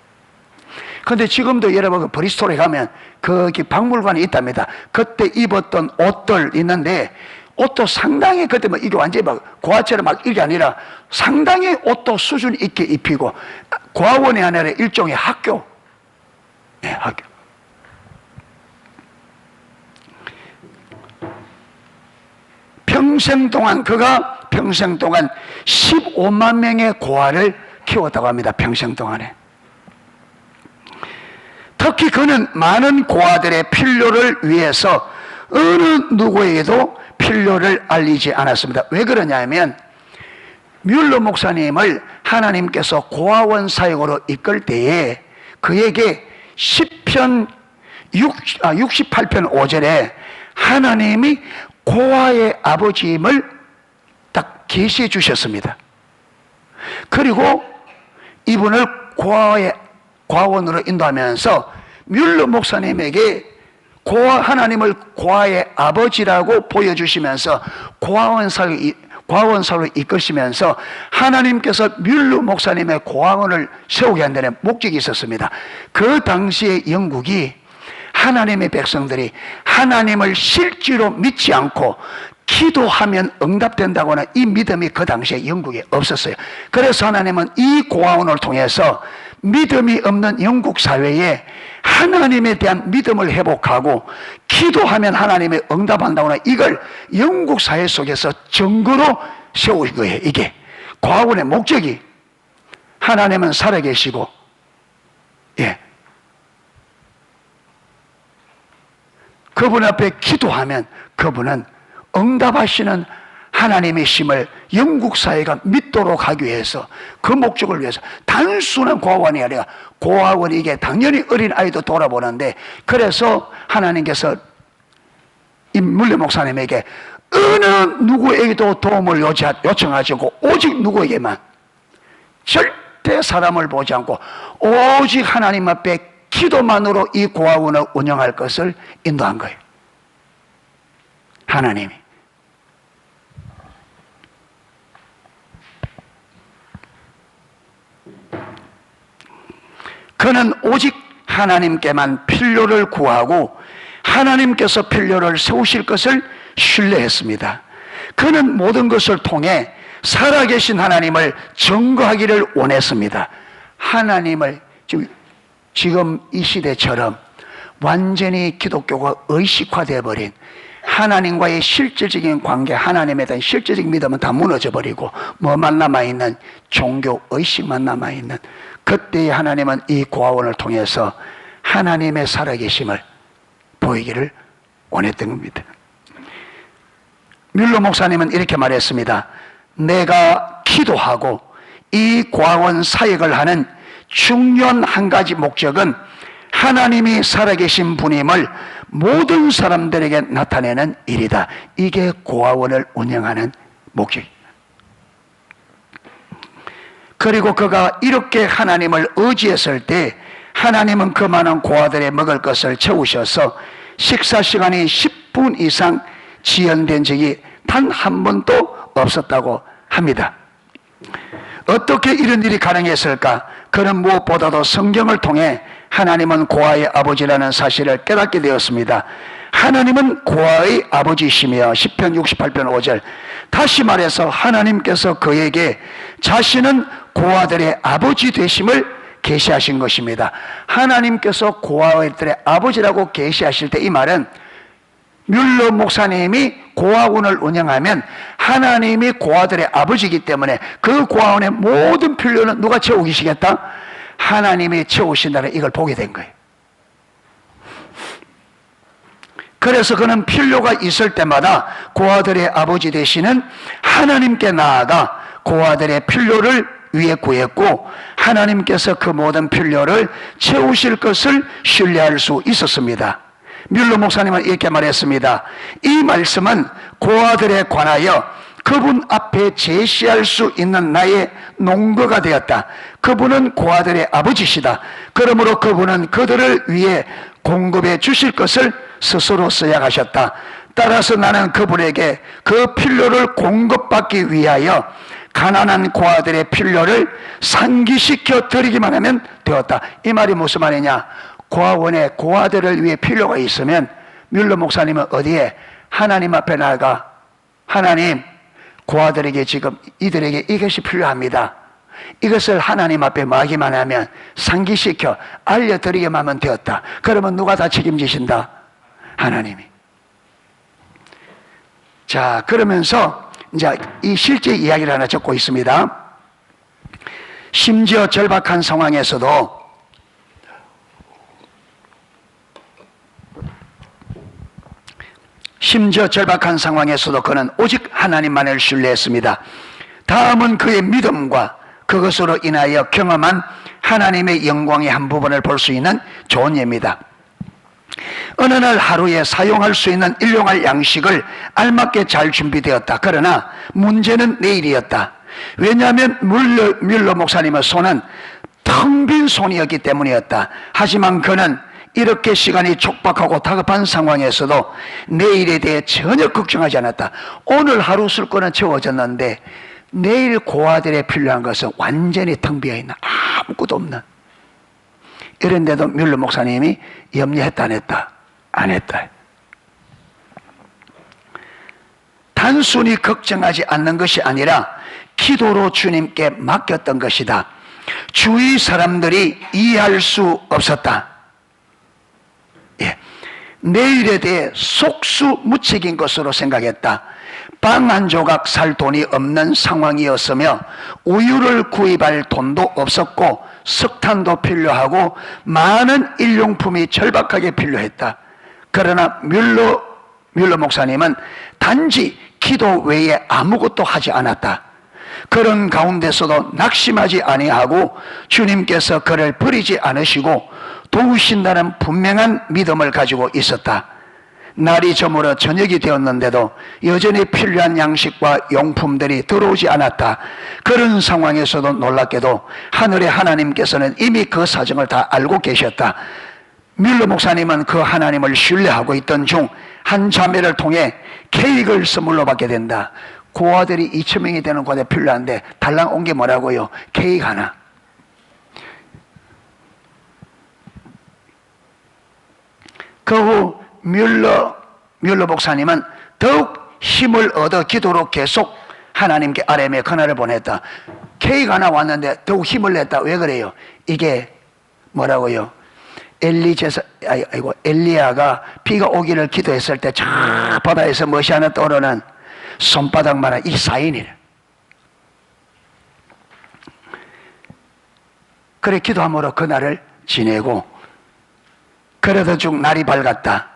S1: 그런데 지금도 여러분 브리스톨에 가면 거기 박물관이 있답니다. 그때 입었던 옷들 있는데 옷도 상당히 그때 뭐 이게 완전히 막 고아처럼 막 이게 아니라 상당히 옷도 수준 있게 입히고 고아원이 아니라 일종의 학교. 네, 학교. 그가 평생 동안 15만 명의 고아를 키웠다고 합니다. 평생 동안에. 특히 그는 많은 고아들의 필요를 위해서 어느 누구에게도 필요를 알리지 않았습니다. 왜 그러냐면 뮬러 목사님을 하나님께서 고아원 사역으로 이끌 때에 그에게 시편 68편 5절에 하나님이 고아의 아버지임을 딱 계시해 주셨습니다. 그리고 이분을 고아원으로 인도하면서 뮬러 목사님에게 하나님을 고아의 아버지라고 보여주시면서 고아원사로 이끄시면서 하나님께서 뮬러 목사님의 고아원을 세우게 한다는 목적이 있었습니다. 그 당시에 영국이 하나님의 백성들이 하나님을 실제로 믿지 않고 기도하면 응답된다고는 이 믿음이 그 당시에 영국에 없었어요. 그래서 하나님은 이 고아원을 통해서 믿음이 없는 영국 사회에 하나님에 대한 믿음을 회복하고 기도하면 하나님이 응답한다고는 이걸 영국 사회 속에서 증거로 세우신 거예요. 이게 고아원의 목적이 하나님은 살아계시고, 그분 앞에 기도하면 그분은 응답하시는 하나님의 심을 영국 사회가 믿도록 하기 위해서, 그 목적을 위해서 단순한 고아원이 아니라 고아원이 이게 당연히 어린 아이도 돌아보는데, 그래서 하나님께서 이 물레 목사님에게 어느 누구에게도 도움을 요청하지 않고 오직 누구에게만, 절대 사람을 보지 않고 오직 하나님 앞에 기도만으로 이 고아원을 운영할 것을 인도한 거예요. 하나님이. 그는 오직 하나님께만 필요를 구하고 하나님께서 필요를 세우실 것을 신뢰했습니다. 그는 모든 것을 통해 살아계신 하나님을 증거하기를 원했습니다. 하나님을 지금 이 시대처럼 완전히 기독교가 의식화되어 버린 하나님과의 실질적인 관계, 하나님에 대한 실질적인 믿음은 다 무너져 버리고 뭐만 남아있는 종교 의식만 남아있는, 그때의 하나님은 이 고아원을 통해서 하나님의 살아계심을 보이기를 원했던 겁니다. 뮬러 목사님은 이렇게 말했습니다. 내가 기도하고 이 고아원 사역을 하는 중요한 한 가지 목적은 하나님이 살아계신 분임을 모든 사람들에게 나타내는 일이다. 이게 고아원을 운영하는 목적입니다. 그리고 그가 이렇게 하나님을 의지했을 때 하나님은 그 많은 고아들의 먹을 것을 채우셔서 식사 시간이 10분 이상 지연된 적이 단 한 번도 없었다고 합니다. 어떻게 이런 일이 가능했을까? 그는 무엇보다도 성경을 통해 하나님은 고아의 아버지라는 사실을 깨닫게 되었습니다. 하나님은 고아의 아버지이시며 시편 68편 5절, 다시 말해서 하나님께서 그에게 자신은 고아들의 아버지 되심을 계시하신 것입니다. 하나님께서 고아들의 아버지라고 계시하실 때 이 말은 뮬러 목사님이 고아원을 운영하면 하나님이 고아들의 아버지이기 때문에 그 고아원의 모든 필요는 누가 채우시겠다? 하나님이 채우신다는 이걸 보게 된 거예요. 그래서 그는 필요가 있을 때마다 고아들의 아버지 되시는 하나님께 나아가 고아들의 필요를 위해 구했고 하나님께서 그 모든 필요를 채우실 것을 신뢰할 수 있었습니다. 뮬러 목사님은 이렇게 말했습니다. 이 말씀은 고아들에 관하여 그분 앞에 제시할 수 있는 나의 농거가 되었다. 그분은 고아들의 아버지시다. 그러므로 그분은 그들을 위해 공급해 주실 것을 스스로 써야하셨다. 따라서 나는 그분에게 그 필요를 공급받기 위하여 가난한 고아들의 필요를 상기시켜 드리기만 하면 되었다. 이 말이 무슨 말이냐? 고아원에 고아들을 위해 필요가 있으면 뮬러 목사님은 어디에? 하나님 앞에 나아가, 하나님, 고아들에게 지금 이들에게 이것이 필요합니다. 이것을 하나님 앞에 말하기만 하면 상기시켜 알려드리기만 하면 되었다. 그러면 누가 다 책임지신다? 하나님이. 자, 그러면서 이제 이 실제 이야기를 하나 적고 있습니다. 심지어 절박한 상황에서도 그는 오직 하나님만을 신뢰했습니다. 다음은 그의 믿음과 그것으로 인하여 경험한 하나님의 영광의 한 부분을 볼 수 있는 좋은 예입니다. 어느 날 하루에 사용할 수 있는 일용할 양식을 알맞게 잘 준비되었다. 그러나 문제는 내일이었다. 왜냐하면 뮬러 목사님의 손은 텅 빈 손이었기 때문이었다. 하지만 그는 이렇게 시간이 촉박하고 다급한 상황에서도 내일에 대해 전혀 걱정하지 않았다. 오늘 하루 쓸 거는 채워졌는데 내일 고아들에 필요한 것은 완전히 텅 비어있는, 아무것도 없는, 이런데도 뮬러 목사님이 염려했다 안 했다? 안 했다. 단순히 걱정하지 않는 것이 아니라 기도로 주님께 맡겼던 것이다. 주위 사람들이 이해할 수 없었다. 예. 내일에 대해 속수무책인 것으로 생각했다. 빵 한 조각 살 돈이 없는 상황이었으며 우유를 구입할 돈도 없었고 석탄도 필요하고 많은 일용품이 절박하게 필요했다. 그러나 뮬러 목사님은 단지 기도 외에 아무것도 하지 않았다. 그런 가운데서도 낙심하지 아니하고 주님께서 그를 버리지 않으시고 도우신다는 분명한 믿음을 가지고 있었다. 날이 저물어 저녁이 되었는데도 여전히 필요한 양식과 용품들이 들어오지 않았다. 그런 상황에서도 놀랍게도 하늘의 하나님께서는 이미 그 사정을 다 알고 계셨다. 뮬러 목사님은 그 하나님을 신뢰하고 있던 중 한 자매를 통해 케이크를 선물로 받게 된다. 고아들이 2,000명이 되는 곳에 필요한데 달랑 온 게 뭐라고요? 케이크 하나. 그 후 뮬러 목사님은 더욱 힘을 얻어 기도로 계속 하나님께 아뢰며 그날을 보냈다. 케이크 하나 왔는데 더욱 힘을 냈다. 왜 그래요? 이게 뭐라고요? 엘리야가 비가 오기를 기도했을 때 저 바다에서 멋이 하나 떠오르는 손바닥만한 이 사인이래. 그래 기도함으로 그날을 지내고, 그러던 중 날이 밝았다.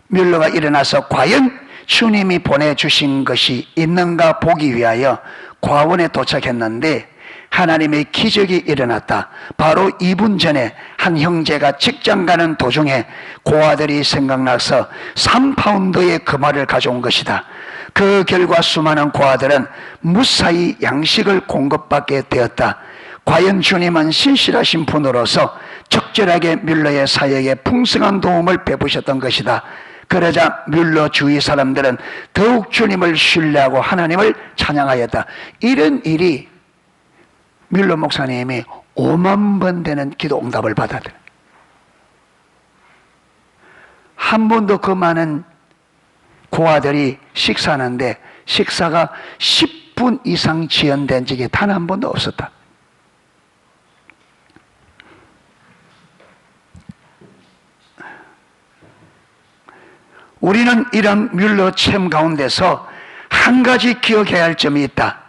S1: 뮬러가 일어나서 과연 주님이 보내주신 것이 있는가 보기 위하여 과원에 도착했는데 하나님의 기적이 일어났다. 바로 2분 전에 한 형제가 직장 가는 도중에 고아들이 생각나서 3파운드의 금화를 가져온 것이다. 그 결과 수많은 고아들은 무사히 양식을 공급받게 되었다. 과연 주님은 신실하신 분으로서 적절하게 뮬러의 사역에 풍성한 도움을 베푸셨던 것이다. 그러자 뮬러 주위 사람들은 더욱 주님을 신뢰하고 하나님을 찬양하였다. 이런 일이 뮬러 목사님이 5만 번 되는 기도 응답을 받았다. 한 번도 그 많은 고아들이 식사하는데 식사가 10분 이상 지연된 적이 단 한 번도 없었다. 우리는 이런 뮬러 체험 가운데서 한 가지 기억해야 할 점이 있다.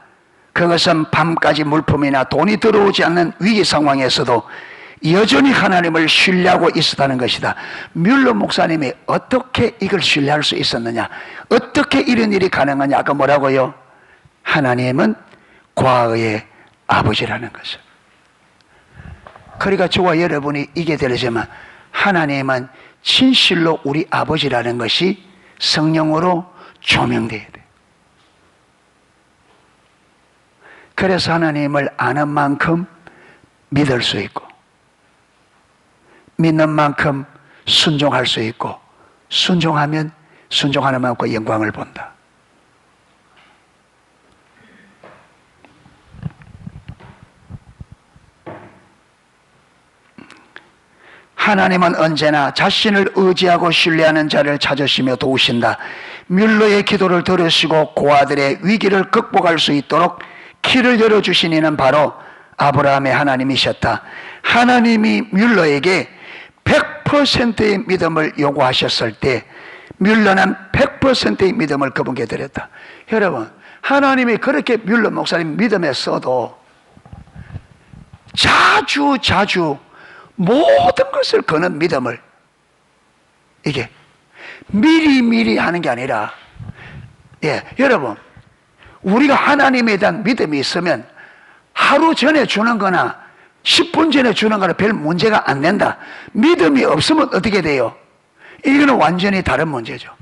S1: 그것은 밤까지 물품이나 돈이 들어오지 않는 위기 상황에서도 여전히 하나님을 신뢰하고 있었다는 것이다. 뮬러 목사님이 어떻게 이걸 신뢰할 수 있었느냐? 어떻게 이런 일이 가능하냐? 아까 뭐라고요? 하나님은 과거의 아버지라는 것을. 그러니까 저와 여러분이 이게 되려면 하나님은 진실로 우리 아버지라는 것이 성령으로 조명돼야 돼. 그래서 하나님을 아는 만큼 믿을 수 있고, 믿는 만큼 순종할 수 있고, 순종하면 순종하는 만큼 영광을 본다. 하나님은 언제나 자신을 의지하고 신뢰하는 자를 찾으시며 도우신다. 뮬러의 기도를 들으시고 고아들의 위기를 극복할 수 있도록 길을 열어주신 이는 바로 아브라함의 하나님이셨다. 하나님이 뮬러에게 100%의 믿음을 요구하셨을 때 뮬러는 100%의 믿음을 그분께 드렸다. 여러분, 하나님이 그렇게 뮬러 목사님 믿음에 써도 자주 모든 것을 거는 믿음을, 이게 미리 하는 게 아니라, 여러분, 우리가 하나님에 대한 믿음이 있으면 하루 전에 주는 거나 10분 전에 주는 거나 별 문제가 안 된다. 믿음이 없으면 어떻게 돼요? 이거는 완전히 다른 문제죠.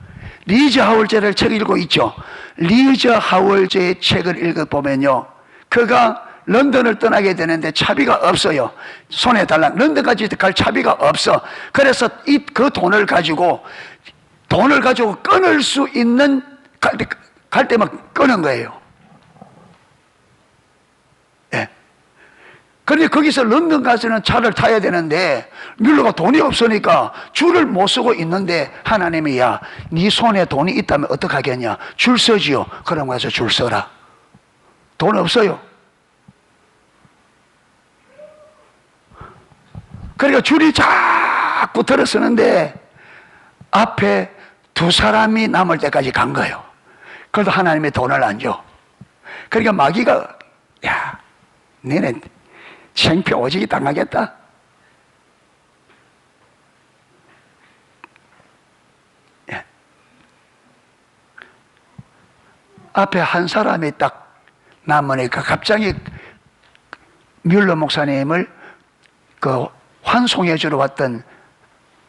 S1: 리즈 하월제를 책 읽고 있죠. 리즈 하월제의 책을 읽어보면요, 그가 런던을 떠나게 되는데 차비가 없어요. 손에 달랑 런던까지 갈 차비가 없어. 그래서 그 돈을 가지고 끊을 수 있는, 갈 때만 끊은 거예요. 예. 그런데 거기서 런던 가서는 차를 타야 되는데 뮬러가 돈이 없으니까 줄을 못 서고 있는데 하나님이, 야, 네 손에 돈이 있다면 어떡하겠냐? 줄 서지요. 그럼 가서 줄 서라. 돈 없어요. 그러니까 줄이 자꾸 들어서는데 앞에 두 사람이 남을 때까지 간 거예요. 그래도 하나님의 돈을 안 줘. 그러니까 마귀가, 야, 너네 창피 오지게 당하겠다. 예. 앞에 한 사람이 딱 남으니까 갑자기 뮬러 목사님을 그 환송해 주러 왔던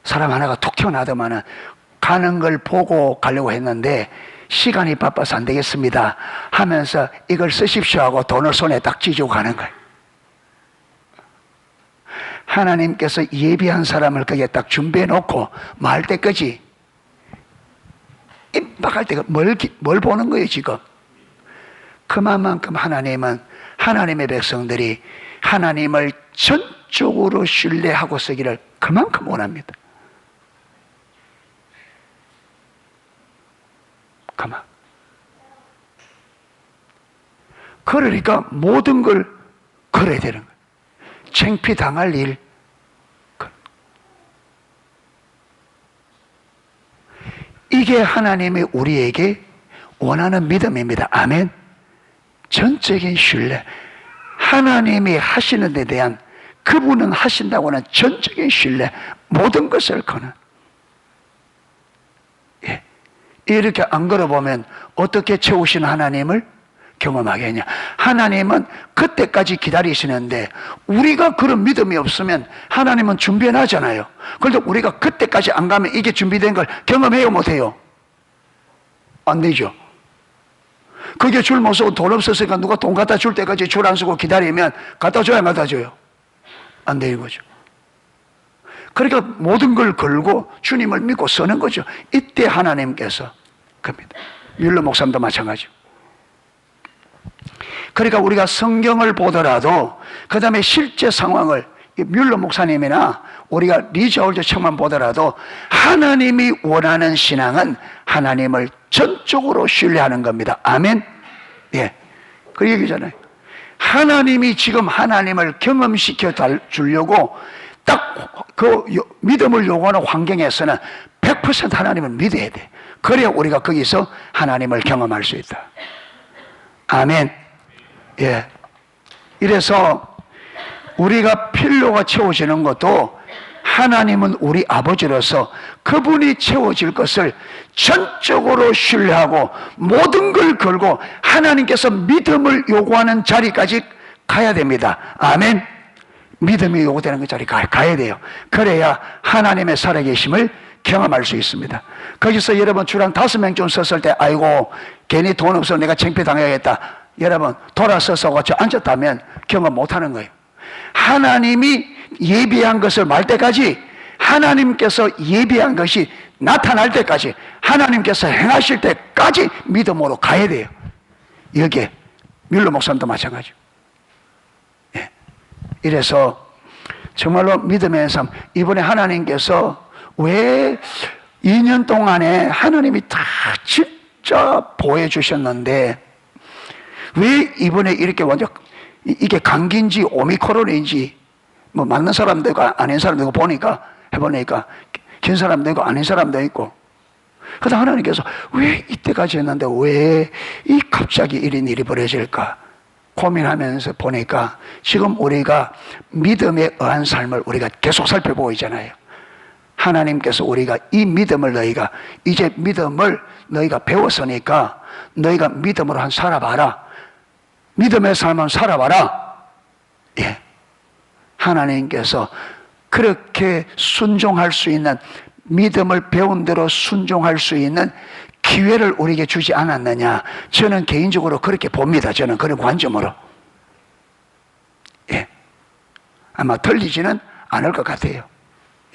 S1: 사람 하나가 툭 튀어나오더만은 가는 걸 보고 가려고 했는데 시간이 바빠서 안 되겠습니다 하면서 이걸 쓰십시오 하고 돈을 손에 딱 쥐고 가는 거예요. 하나님께서 예비한 사람을 거기에 딱 준비해 놓고 말 때까지 임박할 때가 뭘 보는 거예요 지금. 그만큼 하나님은, 하나님의 백성들이 하나님을 전적으로 신뢰하고 쓰기를 그만큼 원합니다. 그만. 그러니까 모든 걸 걸어야 되는 거예요. 창피당할 일. 이게 하나님이 우리에게 원하는 믿음입니다. 아멘. 전적인 신뢰. 하나님이 하시는 데 대한, 그분은 하신다고는 전적인 신뢰, 모든 것을 거는. 예. 이렇게 안 걸어보면 어떻게 채우시는 하나님을 경험하겠냐. 하나님은 그때까지 기다리시는데 우리가 그런 믿음이 없으면 하나님은 준비해놨잖아요. 그런데 우리가 그때까지 안 가면 이게 준비된 걸 경험해요, 못해요? 안 되죠. 그게 줄 못 서고 돈 없었으니까 누가 돈 갖다 줄 때까지 줄 안 서고 기다리면 갖다 줘야 안 갖다 줘요? 안 되는 거죠. 그러니까 모든 걸 걸고 주님을 믿고 서는 거죠. 이때 하나님께서 겁니다. 뮬러 목사님도 마찬가지죠. 그러니까 우리가 성경을 보더라도 그 다음에 실제 상황을 뮬러 목사님이나 우리가 리즈 하월제 책만 보더라도 하나님이 원하는 신앙은 하나님을 전적으로 신뢰하는 겁니다. 아멘. 예. 그 얘기잖아요. 하나님이 지금 하나님을 경험시켜 주려고 딱 그 믿음을 요구하는 환경에서는 100% 하나님을 믿어야 돼. 그래야 우리가 거기서 하나님을 경험할 수 있다. 아멘. 예. 이래서 우리가 필요가 채워지는 것도 하나님은 우리 아버지로서 그분이 채워질 것을 전적으로 신뢰하고 모든 걸 걸고 하나님께서 믿음을 요구하는 자리까지 가야 됩니다. 아멘. 믿음이 요구되는 그 자리 가야 돼요. 그래야 하나님의 살아계심을 경험할 수 있습니다. 거기서 여러분 주랑 5명쯤 섰을 때 아이고 괜히 돈 없어 내가 창피당해야겠다. 여러분 돌아서서 같이 앉았다면 경험 못하는 거예요. 하나님이 예비한 것을 말 때까지, 하나님께서 예비한 것이 나타날 때까지, 하나님께서 행하실 때까지 믿음으로 가야 돼요. 여기에 뮬러 목사님도 마찬가지죠. 예. 이래서 정말로 믿음의 삶, 이번에 하나님께서 왜 2년 동안에 하나님이 다 진짜 보호해 주셨는데 왜 이번에 이렇게 완전 이게 감기인지 오미크론인지 뭐 맞는 사람도 있고 아닌 사람도 있고 해보니까 긴 사람도 있고 아닌 사람도 있고, 그래서 하나님께서 왜 이때까지 했는데 왜 이 갑자기 이런 일이 벌어질까 고민하면서 보니까 지금 우리가 믿음에 의한 삶을 우리가 계속 살펴보고 있잖아요. 하나님께서 우리가 이 믿음을 너희가 이제 믿음을 너희가 배웠으니까 너희가 믿음으로 한 살아봐라. 믿음의 삶을 살아봐라. 예. 하나님께서 그렇게 순종할 수 있는, 믿음을 배운 대로 순종할 수 있는 기회를 우리에게 주지 않았느냐. 저는 개인적으로 그렇게 봅니다. 저는 그런 관점으로. 예. 아마 틀리지는 않을 것 같아요.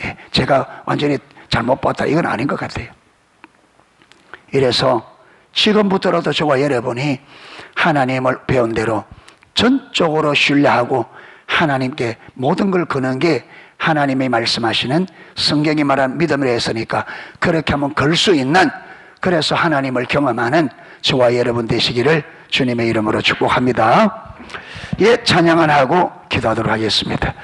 S1: 예. 제가 완전히 잘못 봤다, 이건 아닌 것 같아요. 이래서 지금부터라도 저와 여러분이 하나님을 배운 대로 전적으로 신뢰하고 하나님께 모든 걸 거는 게 하나님이 말씀하시는, 성경이 말한 믿음을 했으니까 그렇게 하면 걸 수 있는, 그래서 하나님을 경험하는 저와 여러분 되시기를 주님의 이름으로 축복합니다. 예, 찬양을 하고 기도하도록 하겠습니다.